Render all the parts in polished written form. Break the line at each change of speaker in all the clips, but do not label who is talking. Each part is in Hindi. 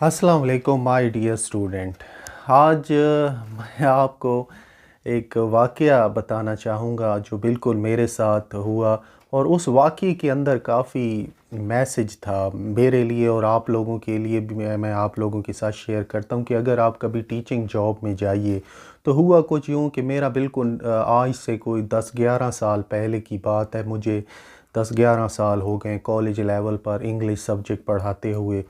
अस्सलाम वालेकुम माय डियर स्टूडेंट। आज मैं आपको एक वाक़या बताना चाहूँगा जो बिल्कुल मेरे साथ हुआ, और उस वाक़ये के अंदर काफ़ी मैसेज था मेरे लिए और आप लोगों के लिए भी। मैं आप लोगों के साथ शेयर करता हूँ कि अगर आप कभी टीचिंग जॉब में जाइए तो हुआ कुछ यूँ कि मेरा बिल्कुल आज से कोई 10-11 साल पहले की बात है। मुझे 10-11 साल हो गए कॉलेज लेवल पर इंग्लिश सब्जेक्ट पढ़ाते हुए।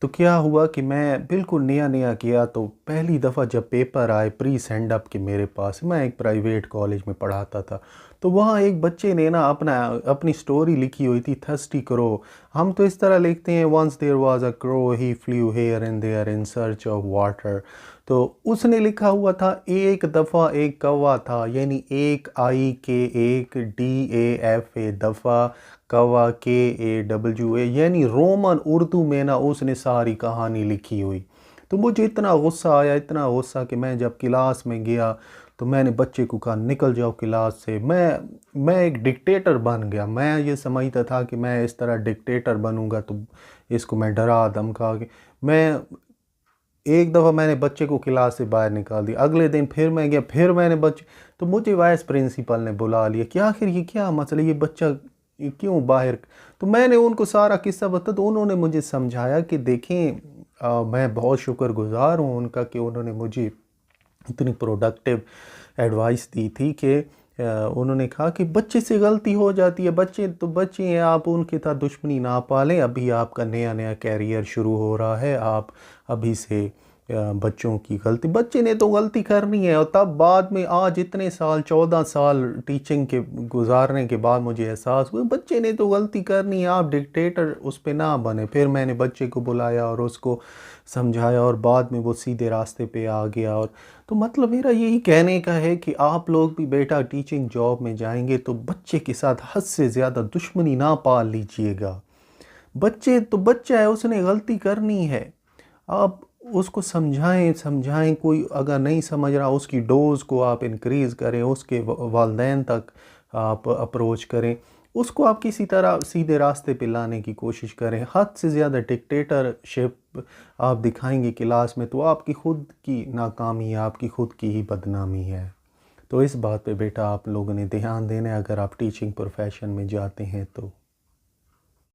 तो क्या हुआ कि मैं बिल्कुल नया नया किया, तो पहली दफ़ा जब पेपर आए प्री सेंड अप के मेरे पास, मैं एक प्राइवेट कॉलेज में पढ़ाता था। तो वहाँ एक बच्चे ने ना अपनी स्टोरी लिखी हुई थी, थर्स्टी क्रो। हम तो इस तरह लिखते हैं, once there was a crow he flew here and there in search of water. तो उसने लिखा हुआ था एक दफ़ा एक कौवा था, यानी एक आई के एक DAFA दफ़ा कौवा KAWA, यानी रोमन उर्दू में ना उसने सारी कहानी लिखी हुई। तो मुझे इतना गुस्सा आया, इतना गुस्सा कि मैं जब क्लास में गया तो मैंने बच्चे को कहा निकल जाओ क्लास से। मैं एक डिक्टेटर बन गया। मैं ये समझता था कि मैं इस तरह डिक्टेटर बनूंगा तो इसको मैं डरा धमका के मैं एक दफ़ा मैंने बच्चे को क्लास से बाहर निकाल दिया। अगले दिन फिर मैं गया, फिर मैंने बच्चे, तो मुझे वाइस प्रिंसिपल ने बुला लिया कि आखिर ये क्या मसला, ये बच्चा ये क्यों बाहर। तो मैंने उनको सारा किस्सा बताया, तो उन्होंने मुझे समझाया कि देखें, मैं बहुत शुक्रगुजार हूँ उनका कि उन्होंने मुझे इतनी प्रोडक्टिव एडवाइस दी थी कि उन्होंने कहा कि बच्चे से गलती हो जाती है, बच्चे तो बच्चे हैं, आप उनके साथ दुश्मनी ना पालें। अभी आपका नया नया कैरियर शुरू हो रहा है, आप अभी से बच्चों की गलती, बच्चे ने तो गलती करनी है। और तब बाद में आज इतने साल 14 साल टीचिंग के गुजारने के बाद मुझे एहसास हुआ बच्चे ने तो गलती करनी है, आप डिक्टेटर उस पर ना बने। फिर मैंने बच्चे को बुलाया और उसको समझाया और बाद में वो सीधे रास्ते पे आ गया। और तो मतलब मेरा यही कहने का है कि आप लोग भी बेटा टीचिंग जॉब में जाएंगे तो बच्चे के साथ हद से ज़्यादा दुश्मनी ना पाल लीजिएगा। बच्चे तो बच्चा है, उसने गलती करनी है, आप उसको समझाएं समझाएं। कोई अगर नहीं समझ रहा उसकी डोज को आप इंक्रीज़ करें, उसके वालदैन तक आप अप्रोच करें, उसको आप किसी तरह सीधे रास्ते पे लाने की कोशिश करें। हद से ज़्यादा डिक्टेटरशिप आप दिखाएंगे क्लास में तो आपकी खुद की नाकामी है, आपकी खुद की ही बदनामी है। तो इस बात पे बेटा आप लोगों ने ध्यान देना है अगर आप टीचिंग प्रोफेशन में जाते हैं तो।